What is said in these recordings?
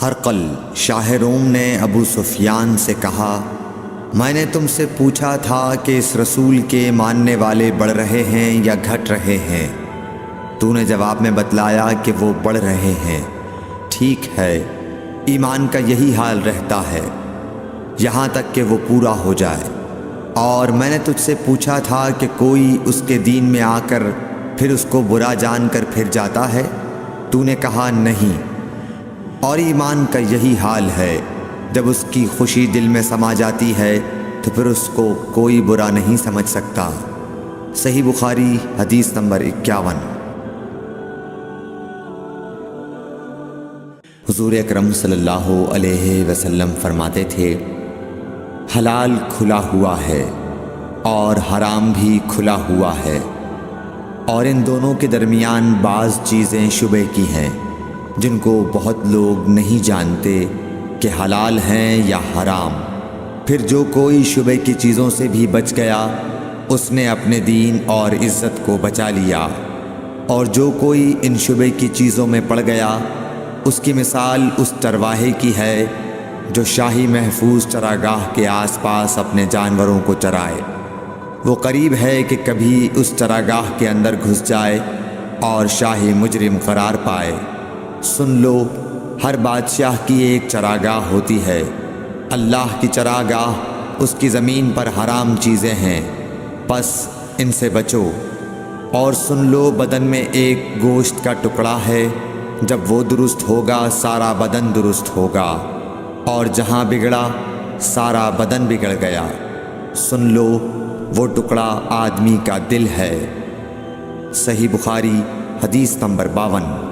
ہرقل شاہ روم نے ابو سفیان سے کہا، میں نے تم سے پوچھا تھا کہ اس رسول کے ماننے والے بڑھ رہے ہیں یا گھٹ رہے ہیں؟ تو نے جواب میں بتلایا کہ وہ بڑھ رہے ہیں۔ ٹھیک ہے، ایمان کا یہی حال رہتا ہے یہاں تک کہ وہ پورا ہو جائے۔ اور میں نے تجھ سے پوچھا تھا کہ کوئی اس کے دین میں آ کر پھر اس کو برا جان کر پھر جاتا ہے؟ تو نے کہا نہیں۔ اور ایمان کا یہی حال ہے، جب اس کی خوشی دل میں سما جاتی ہے تو پھر اس کو کوئی برا نہیں سمجھ سکتا۔ صحیح بخاری حدیث نمبر 51۔ حضور اکرم صلی اللہ علیہ وسلم فرماتے تھے، حلال کھلا ہوا ہے اور حرام بھی کھلا ہوا ہے، اور ان دونوں کے درمیان بعض چیزیں شبہ کی ہیں جن کو بہت لوگ نہیں جانتے کہ حلال ہیں یا حرام۔ پھر جو کوئی شبہ کی چیزوں سے بھی بچ گیا اس نے اپنے دین اور عزت کو بچا لیا، اور جو کوئی ان شبہ کی چیزوں میں پڑ گیا اس کی مثال اس چرواہے کی ہے جو شاہی محفوظ چراگاہ کے آس پاس اپنے جانوروں کو چرائے۔ وہ قریب ہے کہ کبھی اس چراگاہ کے اندر گھس جائے اور شاہی مجرم قرار پائے۔ سن لو، ہر بادشاہ کی ایک چراگاہ ہوتی ہے، اللہ کی چراگاہ اس کی زمین پر حرام چیزیں ہیں، پس ان سے بچو۔ اور سن لو، بدن میں ایک گوشت کا ٹکڑا ہے، جب وہ درست ہوگا سارا بدن درست ہوگا، اور جہاں بگڑا سارا بدن بگڑ گیا۔ سن لو، وہ ٹکڑا آدمی کا دل ہے۔ صحیح بخاری حدیث نمبر 52۔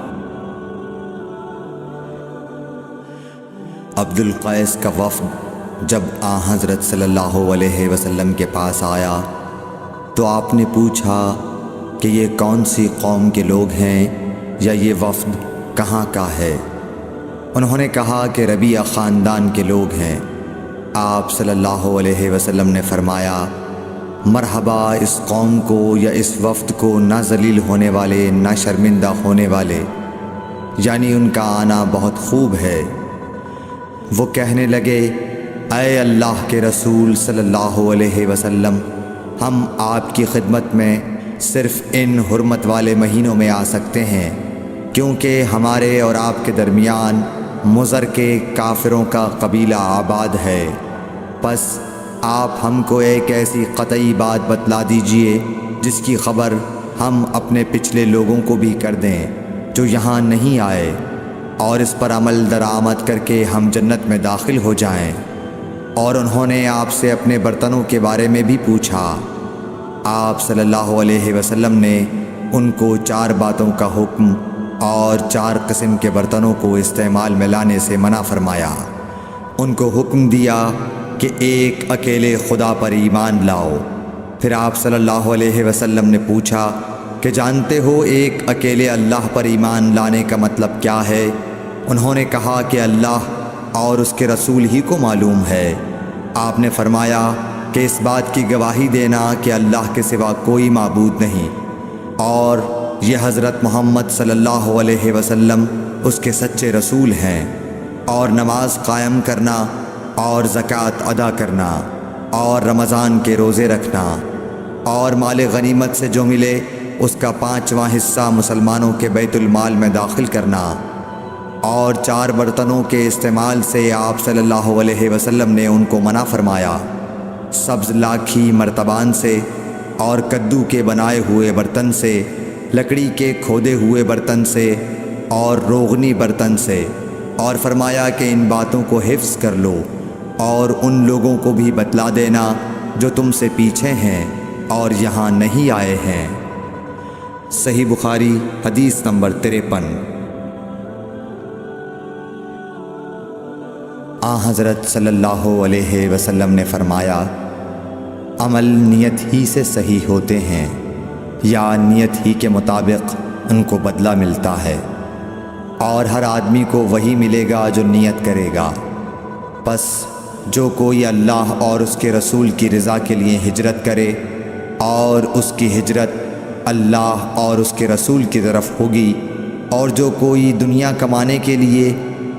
عبد القیس کا وفد جب حضرت صلی اللہ علیہ وسلم کے پاس آیا تو آپ نے پوچھا کہ یہ کون سی قوم کے لوگ ہیں یا یہ وفد کہاں کا ہے؟ انہوں نے کہا کہ ربیعہ خاندان کے لوگ ہیں۔ آپ صلی اللہ علیہ وسلم نے فرمایا، مرحبا اس قوم کو یا اس وفد کو، نہ ذلیل ہونے والے نہ شرمندہ ہونے والے، یعنی ان کا آنا بہت خوب ہے۔ وہ کہنے لگے، اے اللہ کے رسول صلی اللہ علیہ وسلم، ہم آپ کی خدمت میں صرف ان حرمت والے مہینوں میں آ سکتے ہیں، کیونکہ ہمارے اور آپ کے درمیان مضر کے کافروں کا قبیلہ آباد ہے۔ پس آپ ہم کو ایک ایسی قطعی بات بتلا دیجئے جس کی خبر ہم اپنے پچھلے لوگوں کو بھی کر دیں جو یہاں نہیں آئے، اور اس پر عمل درآمد کر کے ہم جنت میں داخل ہو جائیں۔ اور انہوں نے آپ سے اپنے برتنوں کے بارے میں بھی پوچھا۔ آپ صلی اللہ علیہ وسلم نے ان کو 4 باتوں کا حکم اور 4 قسم کے برتنوں کو استعمال میں لانے سے منع فرمایا۔ ان کو حکم دیا کہ ایک اکیلے خدا پر ایمان لاؤ۔ پھر آپ صلی اللہ علیہ وسلم نے پوچھا کہ جانتے ہو ایک اکیلے اللہ پر ایمان لانے کا مطلب کیا ہے؟ انہوں نے کہا کہ اللہ اور اس کے رسول ہی کو معلوم ہے۔ آپ نے فرمایا کہ اس بات کی گواہی دینا کہ اللہ کے سوا کوئی معبود نہیں، اور یہ حضرت محمد صلی اللہ علیہ وسلم اس کے سچے رسول ہیں، اور نماز قائم کرنا اور زکوٰۃ ادا کرنا اور رمضان کے روزے رکھنا اور مال غنیمت سے جو ملے اس کا 5واں حصہ مسلمانوں کے بیت المال میں داخل کرنا، اور 4 برتنوں کے استعمال سے آپ صلی اللہ علیہ وسلم نے ان کو منع فرمایا، سبز لاکھی مرتبان سے اور کدو کے بنائے ہوئے برتن سے، لکڑی کے کھودے ہوئے برتن سے اور روغنی برتن سے، اور فرمایا کہ ان باتوں کو حفظ کر لو اور ان لوگوں کو بھی بتلا دینا جو تم سے پیچھے ہیں اور یہاں نہیں آئے ہیں۔ صحیح بخاری حدیث نمبر 53۔ حضرت صلی اللہ علیہ وسلم نے فرمایا، عمل نیت ہی سے صحیح ہوتے ہیں یا نیت ہی کے مطابق ان کو بدلہ ملتا ہے، اور ہر آدمی کو وہی ملے گا جو نیت کرے گا۔ پس جو کوئی اللہ اور اس کے رسول کی رضا کے لیے ہجرت کرے اور اس کی ہجرت اللہ اور اس کے رسول کی طرف ہوگی، اور جو کوئی دنیا کمانے کے لیے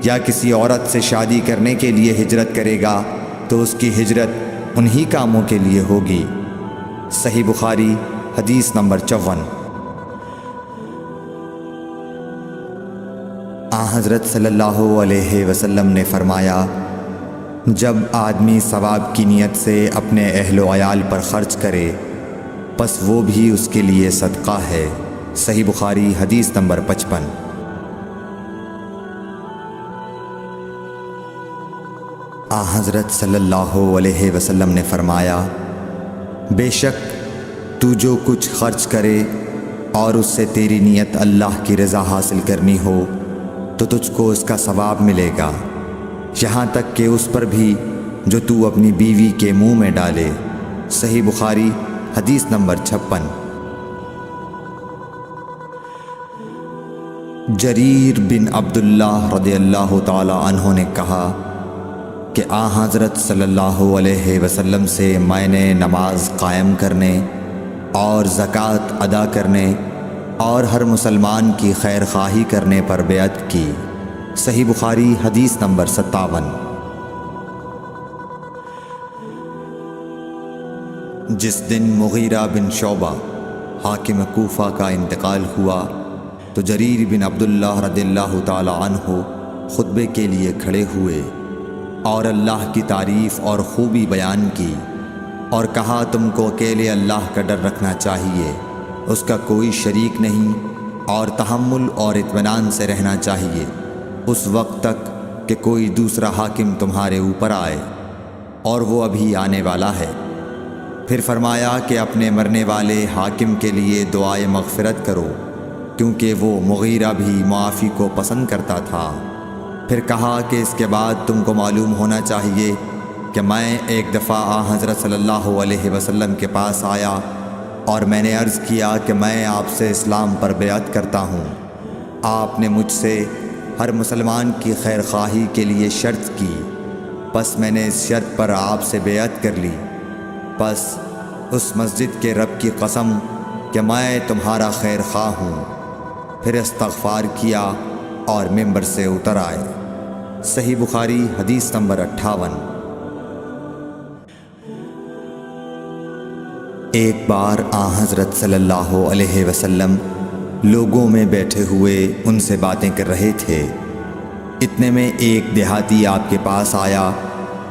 یا کسی عورت سے شادی کرنے کے لیے ہجرت کرے گا تو اس کی ہجرت انہی کاموں کے لیے ہوگی۔ صحیح بخاری حدیث نمبر 54۔ حضرت صلی اللہ علیہ وسلم نے فرمایا، جب آدمی ثواب کی نیت سے اپنے اہل و عیال پر خرچ کرے پس وہ بھی اس کے لیے صدقہ ہے۔ صحیح بخاری حدیث نمبر 55۔ حضرت صلی اللہ علیہ وسلم نے فرمایا، بے شک تو جو کچھ خرچ کرے اور اس سے تیری نیت اللہ کی رضا حاصل کرنی ہو تو تجھ کو اس کا ثواب ملے گا، یہاں تک کہ اس پر بھی جو تو اپنی بیوی کے منہ میں ڈالے۔ صحیح بخاری حدیث نمبر 56۔ جریر بن عبداللہ رضی اللہ تعالی عنہ نے کہا کہ حضرت صلی اللہ علیہ وسلم سے میں نے نماز قائم کرنے اور زکوٰۃ ادا کرنے اور ہر مسلمان کی خیر خواہی کرنے پر بیعت کی۔ صحیح بخاری حدیث نمبر 57۔ جس دن مغیرہ بن شعبہ حاکم کوفہ کا انتقال ہوا تو جریر بن عبداللہ رضی اللہ تعالی عنہ خطبے کے لیے کھڑے ہوئے اور اللہ کی تعریف اور خوبی بیان کی اور کہا، تم کو اکیلے اللہ کا ڈر رکھنا چاہیے، اس کا کوئی شریک نہیں، اور تحمل اور اطمینان سے رہنا چاہیے اس وقت تک کہ کوئی دوسرا حاکم تمہارے اوپر آئے، اور وہ ابھی آنے والا ہے۔ پھر فرمایا کہ اپنے مرنے والے حاکم کے لیے دعائے مغفرت کرو، کیونکہ وہ مغیرہ بھی معافی کو پسند کرتا تھا۔ پھر کہا کہ اس کے بعد تم کو معلوم ہونا چاہیے کہ میں ایک دفعہ حضرت صلی اللہ علیہ وسلم کے پاس آیا اور میں نے عرض کیا کہ میں آپ سے اسلام پر بیعت کرتا ہوں۔ آپ نے مجھ سے ہر مسلمان کی خیر خواہی کے لیے شرط کی، پس میں نے اس شرط پر آپ سے بیعت کر لی۔ پس اس مسجد کے رب کی قسم کہ میں تمہارا خیر خواہ ہوں۔ پھر استغفار کیا اور ممبر سے اتر آئے۔ صحیح بخاری حدیث نمبر 58۔ ایک بار حضرت صلی اللہ علیہ وسلم لوگوں میں بیٹھے ہوئے ان سے باتیں کر رہے تھے، اتنے میں ایک دیہاتی آپ کے پاس آیا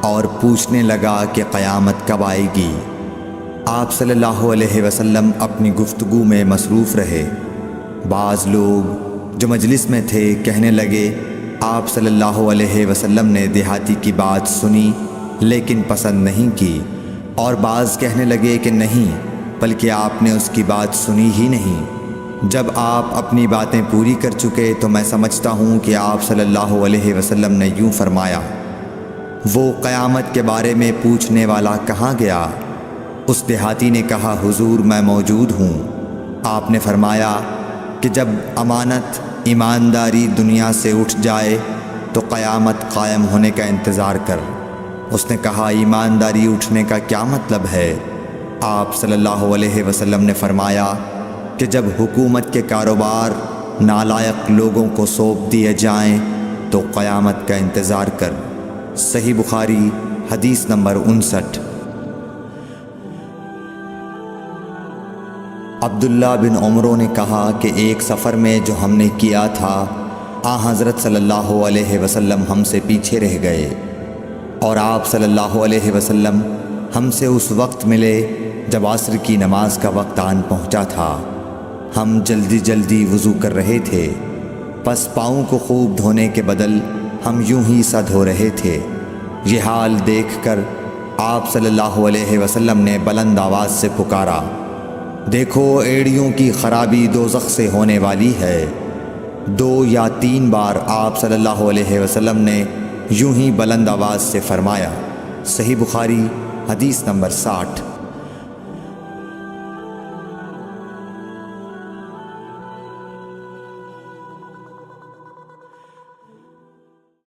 اور پوچھنے لگا کہ قیامت کب آئے گی۔ آپ صلی اللہ علیہ وسلم اپنی گفتگو میں مصروف رہے۔ بعض لوگ جو مجلس میں تھے کہنے لگے، آپ صلی اللہ علیہ وسلم نے دیہاتی کی بات سنی لیکن پسند نہیں کی، اور بعض کہنے لگے کہ نہیں، بلکہ آپ نے اس کی بات سنی ہی نہیں۔ جب آپ اپنی باتیں پوری کر چکے تو میں سمجھتا ہوں کہ آپ صلی اللہ علیہ وسلم نے یوں فرمایا، وہ قیامت کے بارے میں پوچھنے والا کہاں گیا؟ اس دیہاتی نے کہا، حضور میں موجود ہوں۔ آپ نے فرمایا کہ جب امانت ایمانداری دنیا سے اٹھ جائے تو قیامت قائم ہونے کا انتظار کر۔ اس نے کہا، ایمانداری اٹھنے کا کیا مطلب ہے؟ آپ صلی اللہ علیہ وسلم نے فرمایا کہ جب حکومت کے کاروبار نالائق لوگوں کو سونپ دیے جائیں تو قیامت کا انتظار کر۔ صحیح بخاری حدیث نمبر 59۔ عبداللہ بن عمرو نے کہا کہ ایک سفر میں جو ہم نے کیا تھا، حضرت صلی اللہ علیہ وسلم ہم سے پیچھے رہ گئے، اور آپ صلی اللہ علیہ وسلم ہم سے اس وقت ملے جب عصر کی نماز کا وقت آن پہنچا تھا۔ ہم جلدی جلدی وضو کر رہے تھے، پس پاؤں کو خوب دھونے کے بدل ہم یوں ہی سا دھو رہے تھے۔ یہ حال دیکھ کر آپ صلی اللہ علیہ وسلم نے بلند آواز سے پکارا، دیکھو ایڑیوں کی خرابی دوزخ سے ہونے والی ہے۔ 2 یا 3 بار آپ صلی اللہ علیہ وسلم نے یوں ہی بلند آواز سے فرمایا۔ صحیح بخاری حدیث نمبر 60۔